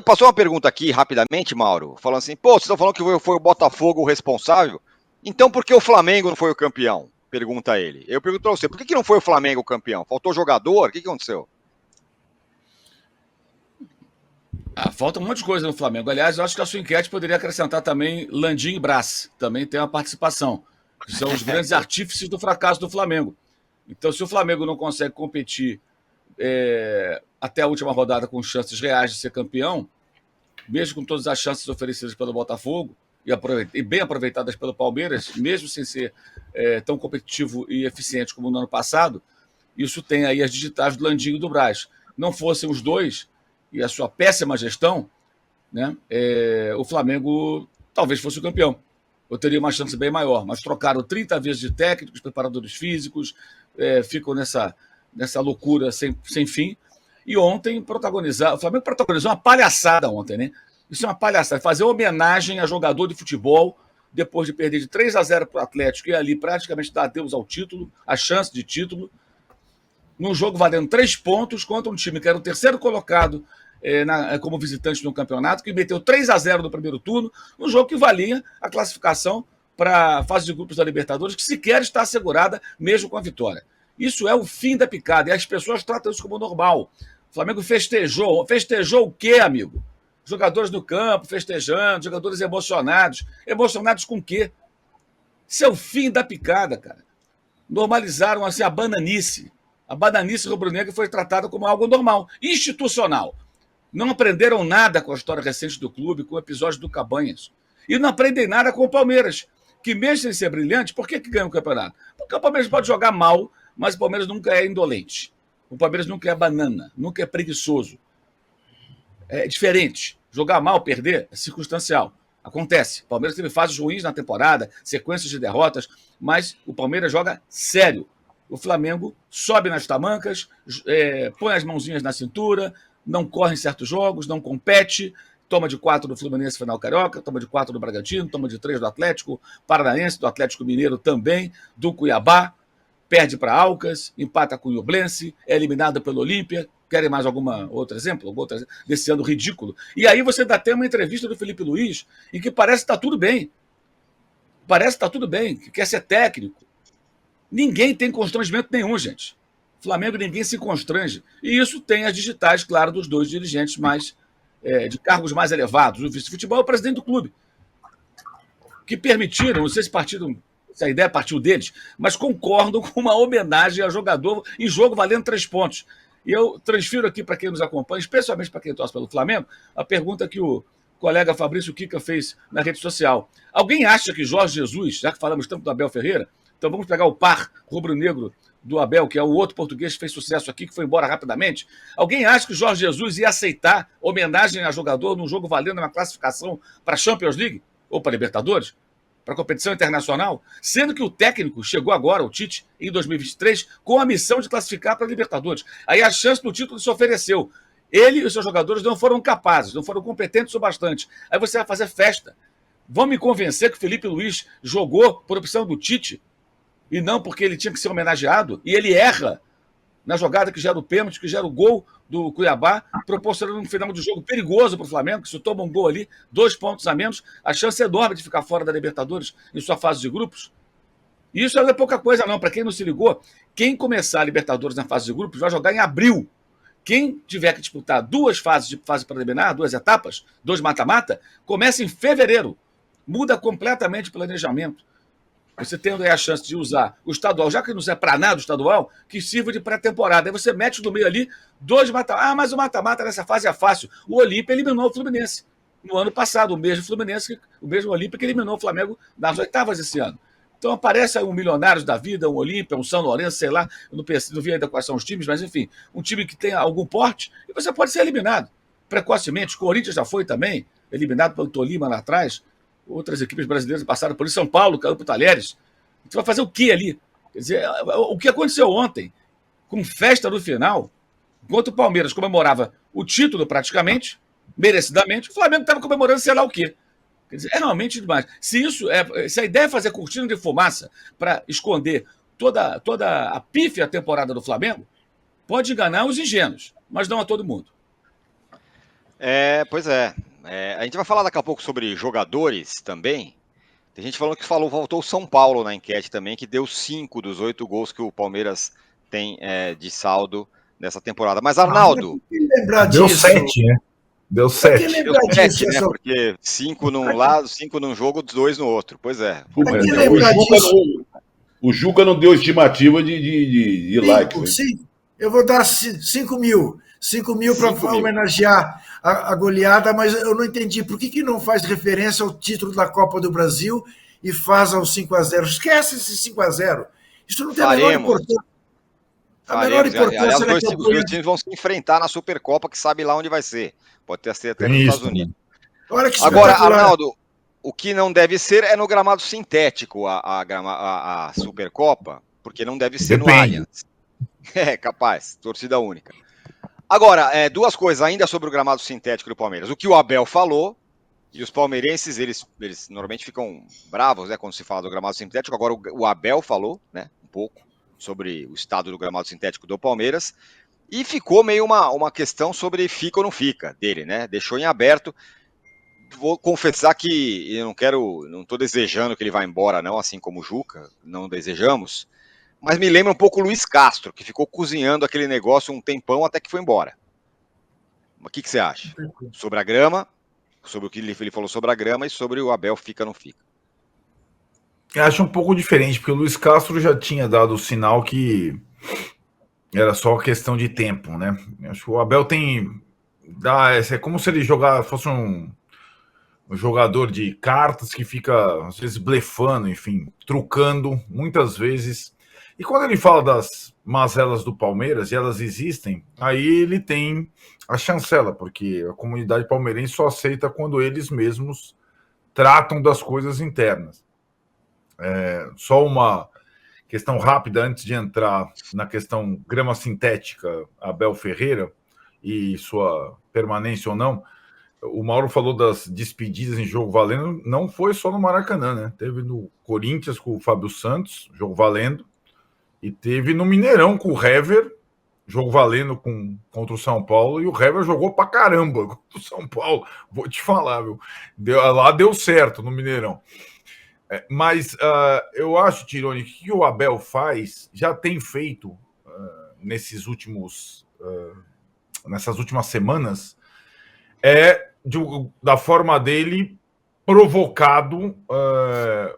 Passou uma pergunta aqui rapidamente, Mauro, falando assim: pô, vocês estão falando que foi o Botafogo o responsável? Então por que o Flamengo não foi o campeão? Pergunta ele. Eu pergunto pra você: por que não foi o Flamengo o campeão? Faltou jogador? O que aconteceu? Falta um monte de coisa no Flamengo. Aliás, eu acho que a sua enquete poderia acrescentar também Landim e Brás. Também tem uma participação. Que são os grandes artífices do fracasso do Flamengo. Então, se o Flamengo não consegue competir até a última rodada com chances reais de ser campeão, mesmo com todas as chances oferecidas pelo Botafogo e bem aproveitadas pelo Palmeiras, mesmo sem ser tão competitivo e eficiente como no ano passado, isso tem aí as digitais do Landim e do Brás. Não fossem os dois e a sua péssima gestão, né, o Flamengo talvez fosse o campeão. Eu teria uma chance bem maior, mas trocaram 30 vezes de técnicos, preparadores físicos, ficam nessa loucura sem fim. E ontem o Flamengo protagonizou uma palhaçada ontem, né? Isso é uma palhaçada, fazer homenagem a jogador de futebol depois de perder de 3-0 para o Atlético e ali praticamente dar adeus ao título, a chance de título, num jogo valendo 3 pontos contra um time que era o terceiro colocado como visitante no campeonato, que meteu 3-0 no primeiro turno, um jogo que valia a classificação para a fase de grupos da Libertadores, que sequer está assegurada mesmo com a vitória. Isso é o fim da picada, e as pessoas tratam isso como normal. O Flamengo festejou. Festejou o quê, amigo? Jogadores no campo festejando, jogadores emocionados. Emocionados com o quê? Isso é o fim da picada, cara. Normalizaram assim a bananice. A bananice rubro-negra foi tratada como algo normal, institucional. Não aprenderam nada com a história recente do clube, com o episódio do Cabanhas. E não aprendem nada com o Palmeiras, que mesmo sem ser brilhante, por que ganha o campeonato? Porque o Palmeiras pode jogar mal, mas o Palmeiras nunca é indolente. O Palmeiras nunca é banana, nunca é preguiçoso. É diferente. Jogar mal, perder, é circunstancial. Acontece. O Palmeiras teve fases ruins na temporada, sequências de derrotas, mas o Palmeiras joga sério. O Flamengo sobe nas tamancas, põe as mãozinhas na cintura, não corre em certos jogos, não compete, toma de 4 do Fluminense final carioca, toma de 4 do Bragantino, toma de 3 do Atlético Paranaense, do Atlético Mineiro também, do Cuiabá, perde para Alcas, empata com o Iublense, é eliminado pelo Olímpia. Querem mais algum outro exemplo? Desse ano ridículo? E aí você dá até uma entrevista do Felipe Luiz em que parece que está tudo bem. Parece que está tudo bem, que quer ser técnico. Ninguém tem constrangimento nenhum, gente. Flamengo, ninguém se constrange. E isso tem as digitais, claro, dos dois dirigentes mais de cargos mais elevados. O vice-futebol é o presidente do clube. Que permitiram, não sei se a ideia partiu deles, mas concordam com uma homenagem a jogador em jogo valendo 3 pontos. E eu transfiro aqui para quem nos acompanha, especialmente para quem torce pelo Flamengo, a pergunta que o colega Fabrício Kika fez na rede social. Alguém acha que Jorge Jesus, já que falamos tanto do Abel Ferreira, então vamos pegar o par rubro-negro do Abel, que é o outro português que fez sucesso aqui, que foi embora rapidamente. Alguém acha que o Jorge Jesus ia aceitar homenagem a jogador num jogo valendo uma classificação para a Champions League ou para a Libertadores? Para a competição internacional, sendo que o técnico chegou agora, o Tite, em 2023, com a missão de classificar para a Libertadores. Aí a chance do título se ofereceu. Ele e os seus jogadores não foram capazes, não foram competentes o bastante. Aí você vai fazer festa. Vão me convencer que o Felipe Luiz jogou por opção do Tite e não porque ele tinha que ser homenageado, e ele erra na jogada que gera o pênalti, que gera o gol do Cuiabá, proporcionando um final de jogo perigoso para o Flamengo, que se toma um gol ali, 2 pontos a menos, a chance é enorme de ficar fora da Libertadores em sua fase de grupos. E isso não é pouca coisa não, para quem não se ligou, quem começar a Libertadores na fase de grupos vai jogar em abril. Quem tiver que disputar 2 fases de fase preliminar, 2 etapas, 2 mata-mata, começa em fevereiro. Muda completamente o planejamento. Você tendo aí a chance de usar o estadual, já que não é para nada o estadual, que sirva de pré-temporada. Aí você mete no meio ali 2 mata-mata. Ah, mas o mata-mata nessa fase é fácil. O Olímpia eliminou o Fluminense no ano passado, o mesmo Olímpia que eliminou o Flamengo nas oitavas esse ano. Então aparece aí um Milionários da vida, um Olímpia, um São Lourenço, sei lá, eu não vi ainda quais são os times, mas enfim, um time que tem algum porte e você pode ser eliminado precocemente. O Corinthians já foi também, eliminado pelo Tolima lá atrás. Outras equipes brasileiras passaram por isso. São Paulo caiu para o Talheres. Você vai fazer o que ali? Quer dizer, o que aconteceu ontem, com festa no final, enquanto o Palmeiras comemorava o título praticamente, merecidamente, o Flamengo estava comemorando sei lá o quê. Quer dizer, é realmente demais. Se a ideia é fazer cortina de fumaça para esconder toda a pífia temporada do Flamengo, pode enganar os ingênuos, mas não a todo mundo. Pois é. A gente vai falar daqui a pouco sobre jogadores também. Tem gente falando que voltou o São Paulo na enquete também, que deu 5 dos 8 gols que o Palmeiras tem de saldo nessa temporada. Mas, Mas Arnaldo. por que lembrar Deu disso? 7, né? Deu Pra que 7. Deu lembrar 7, disso? né? Porque 5 num lado, 5 num jogo, 2 no outro. Pois é. Pra Palmeiras que deu lembrar 8. disso? O Juca não deu estimativa de likes. Né? Sim, eu vou dar 5 mil. 5 mil para 5 mil. homenagear a goleada, mas eu não entendi. Por que não faz referência ao título da Copa do Brasil e faz ao 5-0? Esquece esse 5-0. Isso não tem a menor importância. A menor importância. Aliás, os dois times vão se enfrentar na Supercopa, que sabe lá onde vai ser. Pode ter até nos Estados Unidos. Olha que agora, Arnaldo, o que não deve ser é no gramado sintético a Supercopa, porque não deve ser no Allianz. Capaz, torcida única. Agora, duas coisas ainda sobre o gramado sintético do Palmeiras. O que o Abel falou, e os palmeirenses, eles normalmente ficam bravos, né, quando se fala do gramado sintético. Agora o Abel falou, né, um pouco sobre o estado do gramado sintético do Palmeiras, e ficou meio uma questão sobre fica ou não fica dele, né? Deixou em aberto. Vou confessar que eu não estou desejando que ele vá embora, não, assim como o Juca, não desejamos, mas me lembra um pouco o Luiz Castro, que ficou cozinhando aquele negócio um tempão até que foi embora. O que você acha? Sobre a grama, sobre o que ele falou sobre a grama e sobre o Abel fica ou não fica. Eu acho um pouco diferente, porque o Luiz Castro já tinha dado o sinal que era só questão de tempo, né? Acho que o Abel é como se ele fosse um jogador de cartas que fica, às vezes, blefando, enfim, trucando, muitas vezes. E quando ele fala das mazelas do Palmeiras, e elas existem, aí ele tem a chancela, porque a comunidade palmeirense só aceita quando eles mesmos tratam das coisas internas. Só uma questão rápida antes de entrar na questão grama sintética, Abel Ferreira, e sua permanência ou não. O Mauro falou das despedidas em jogo valendo, não foi só no Maracanã, né? Teve no Corinthians com o Fábio Santos, jogo valendo, e teve no Mineirão com o Hever, jogo valendo contra o São Paulo, e o Hever jogou pra caramba contra o São Paulo, vou te falar, viu? Lá deu certo no Mineirão. Mas eu acho, Tironi, que o que o Abel faz, já tem feito nessas últimas semanas, da forma dele, provocado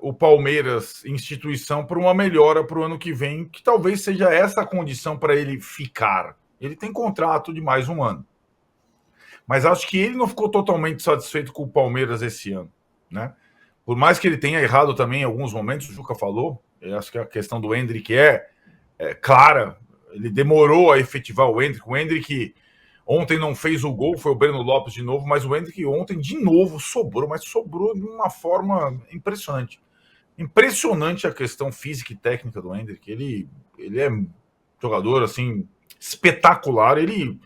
o Palmeiras, instituição, para uma melhora para o ano que vem, que talvez seja essa a condição para ele ficar. Ele tem contrato de mais um ano. Mas acho que ele não ficou totalmente satisfeito com o Palmeiras esse ano, né? Por mais que ele tenha errado também em alguns momentos, o Juca falou, eu acho que a questão do Endrick é clara, ele demorou a efetivar o Endrick. O Endrick ontem não fez o gol, foi o Breno Lopes de novo, mas o Endrick ontem de novo sobrou de uma forma impressionante. Impressionante a questão física e técnica do Endrick. Ele é um jogador assim espetacular, ele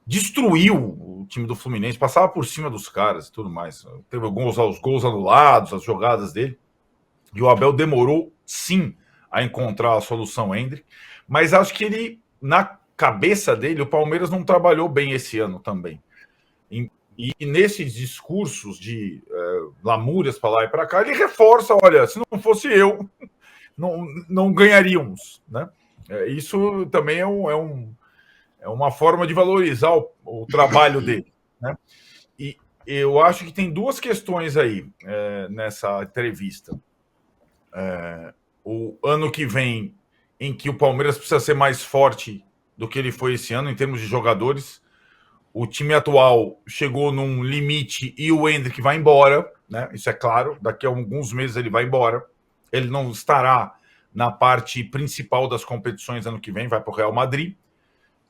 destruiu o time do Fluminense, passava por cima dos caras e tudo mais. Teve os gols anulados, as jogadas dele. E o Abel demorou, sim, a encontrar a solução Endrick. Mas acho que ele, na cabeça dele, o Palmeiras não trabalhou bem esse ano também. E nesses discursos de lamúrias para lá e para cá, ele reforça, olha, se não fosse eu, não ganharíamos, né? Isso também é uma forma de valorizar o trabalho dele, né? E eu acho que tem duas questões aí nessa entrevista. O ano que vem, em que o Palmeiras precisa ser mais forte do que ele foi esse ano, em termos de jogadores. O time atual chegou num limite e o Endrick vai embora, né? Isso é claro, daqui a alguns meses ele vai embora. Ele não estará na parte principal das competições ano que vem, vai para o Real Madrid.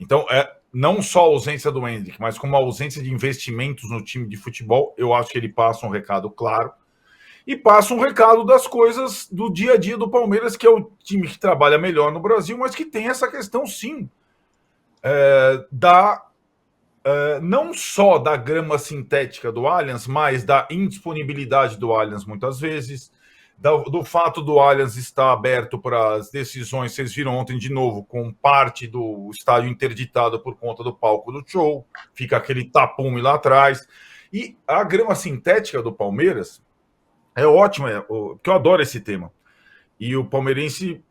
Então, não só a ausência do Endrick, mas como a ausência de investimentos no time de futebol, eu acho que ele passa um recado claro. E passa um recado das coisas do dia a dia do Palmeiras, que é o time que trabalha melhor no Brasil, mas que tem essa questão, sim, não só da grama sintética do Allianz, mas da indisponibilidade do Allianz muitas vezes, do fato do Allianz estar aberto para as decisões, vocês viram ontem de novo, com parte do estádio interditado por conta do palco do show, fica aquele tapume lá atrás. E a grama sintética do Palmeiras é ótima, porque eu adoro esse tema. E o palmeirense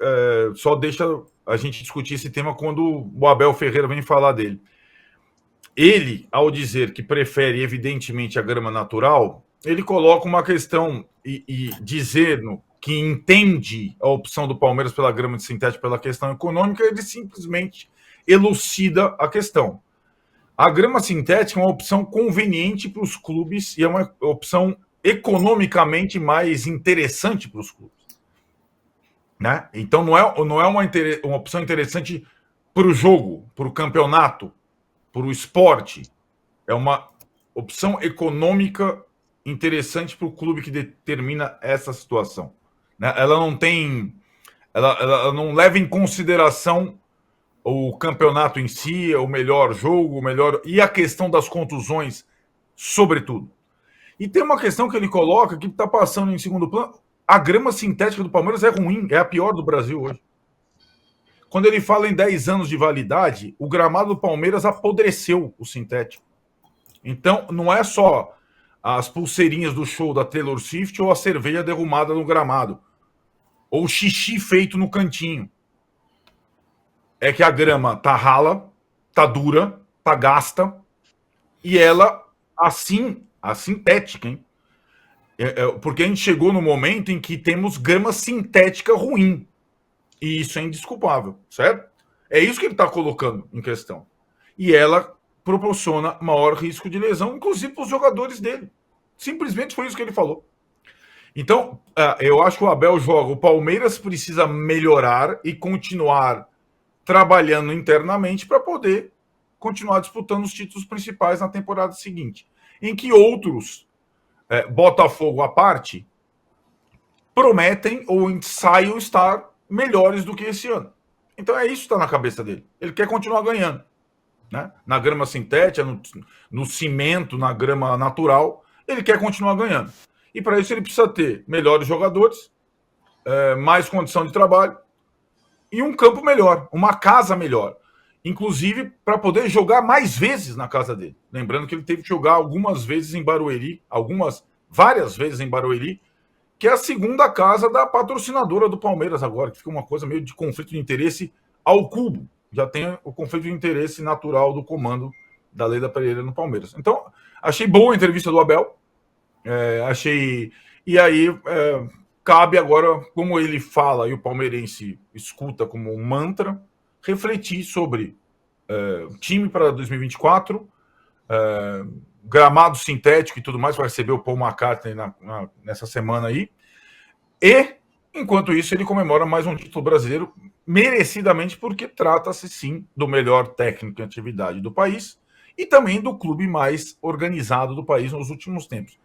só deixa a gente discutir esse tema quando o Abel Ferreira vem falar dele. Ele, ao dizer que prefere, evidentemente, a grama natural, ele coloca uma questão e dizendo que entende a opção do Palmeiras pela grama de sintética pela questão econômica, ele simplesmente elucida a questão. A grama sintética é uma opção conveniente para os clubes e é uma opção economicamente mais interessante para os clubes. Né? Então não é uma opção interessante para o jogo, para o campeonato, para o esporte. É uma opção econômica interessante para o clube que determina essa situação. Né? Ela não leva em consideração o campeonato em si, o melhor jogo, e a questão das contusões, sobretudo. E tem uma questão que ele coloca que está passando em segundo plano. A grama sintética do Palmeiras é ruim, é a pior do Brasil hoje. Quando ele fala em 10 anos de validade, o gramado do Palmeiras apodreceu o sintético. Então, não é só as pulseirinhas do show da Taylor Swift ou a cerveja derrumada no gramado, ou o xixi feito no cantinho. É que a grama tá rala, tá dura, tá gasta, e ela, assim, a sintética, hein? Porque a gente chegou no momento em que temos grama sintética ruim. E isso é indesculpável, certo? É isso que ele está colocando em questão. E ela proporciona maior risco de lesão, inclusive para os jogadores dele. Simplesmente foi isso que ele falou. Então, eu acho que o Abel joga. O Palmeiras precisa melhorar e continuar trabalhando internamente para poder continuar disputando os títulos principais na temporada seguinte. Em que outros, Botafogo à parte, prometem ou ensaiam estar melhores do que esse ano. Então é isso que está na cabeça dele. Ele quer continuar ganhando. Né? Na grama sintética, no cimento, na grama natural, ele quer continuar ganhando. E para isso ele precisa ter melhores jogadores, mais condição de trabalho e um campo melhor, uma casa melhor. Inclusive para poder jogar mais vezes na casa dele. Lembrando que ele teve que jogar algumas vezes em Barueri, várias vezes em Barueri, que é a segunda casa da patrocinadora do Palmeiras agora, que fica uma coisa meio de conflito de interesse ao cubo. Já tem o conflito de interesse natural do comando da Leila Pereira no Palmeiras. Então, achei boa a entrevista do Abel. E aí, cabe agora, como ele fala e o palmeirense escuta como um mantra, refletir sobre time para 2024, gramado sintético e tudo mais, vai receber o Paul McCartney nessa semana aí. E, enquanto isso, ele comemora mais um título brasileiro, merecidamente, porque trata-se, sim, do melhor técnico em atividade do país e também do clube mais organizado do país nos últimos tempos.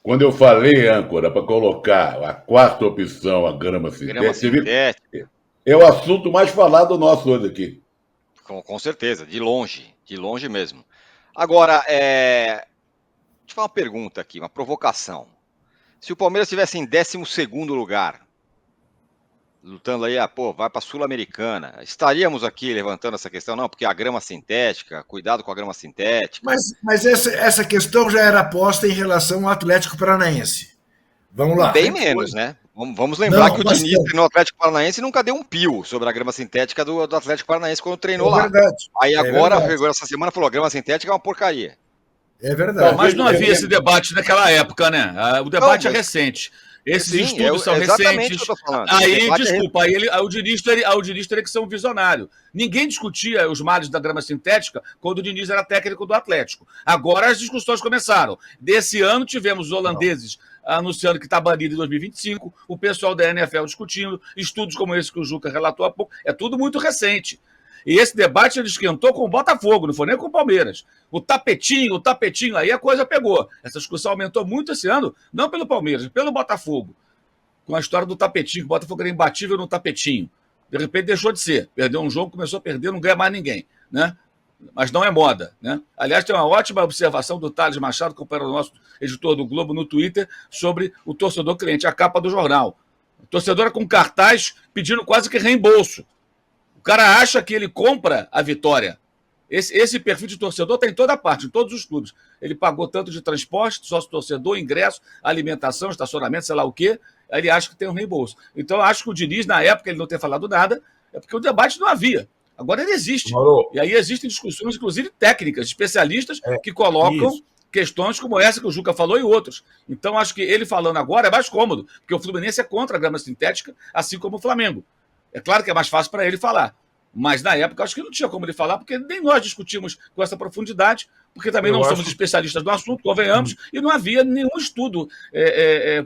Quando eu falei, âncora, para colocar a quarta opção, a grama sintética, é o assunto mais falado nosso hoje aqui. Com certeza, de longe mesmo. Agora, deixa eu fazer uma pergunta aqui, uma provocação. Se o Palmeiras estivesse em 12º lugar, lutando aí, vai para a Sul-Americana, estaríamos aqui levantando essa questão? Não, porque a grama sintética, cuidado com a grama sintética. Mas essa questão já era posta em relação ao Atlético Paranaense. Vamos lá. Bem menos, né? Vamos lembrar que o Diniz treinou o Atlético Paranaense e nunca deu um pio sobre a grama sintética do Atlético Paranaense quando treinou lá. Verdade. Aí agora, essa semana, falou, a grama sintética é uma porcaria. É verdade. Mas não havia esse debate naquela época, né? O debate é recente. Esses estudos são recentes. Aí, desculpa, aí o Diniz teria que ser um visionário. Ninguém discutia os males da grama sintética quando o Diniz era técnico do Atlético. Agora as discussões começaram. Desse ano tivemos os holandeses anunciando que está banido em 2025, o pessoal da NFL discutindo, estudos como esse que o Juca relatou há pouco. É tudo muito recente. E esse debate ele esquentou com o Botafogo, não foi nem com o Palmeiras. O tapetinho, aí a coisa pegou. Essa discussão aumentou muito esse ano, não pelo Palmeiras, pelo Botafogo. Com a história do tapetinho, que o Botafogo era imbatível no tapetinho. De repente deixou de ser. Perdeu um jogo, começou a perder, não ganha mais ninguém. Né? mas não é moda, né? Aliás, tem uma ótima observação do Thales Machado, companheiro nosso editor do Globo, no Twitter, sobre o torcedor cliente, a capa do jornal. O torcedor é com cartaz pedindo quase que reembolso. O cara acha que ele compra a vitória. Esse perfil de torcedor está em toda parte, em todos os clubes. Ele pagou tanto de transporte, sócio-torcedor, ingresso, alimentação, estacionamento, sei lá o quê, aí ele acha que tem um reembolso. Então, eu acho que o Diniz, na época, ele não ter falado nada, é porque o debate não havia. Agora ele existe. Mauro. E aí existem discussões, inclusive técnicas, especialistas que colocam questões como essa que o Juca falou e outros. Então, acho que ele falando agora é mais cômodo, porque o Fluminense é contra a grama sintética, assim como o Flamengo. É claro que é mais fácil para ele falar. Mas, na época, acho que não tinha como ele falar, porque nem nós discutimos com essa profundidade, porque também não somos especialistas do assunto, convenhamos, e não havia nenhum estudo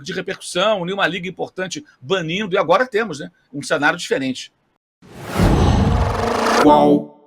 de repercussão, nenhuma liga importante banindo, e agora temos, né, um cenário diferente. Qual?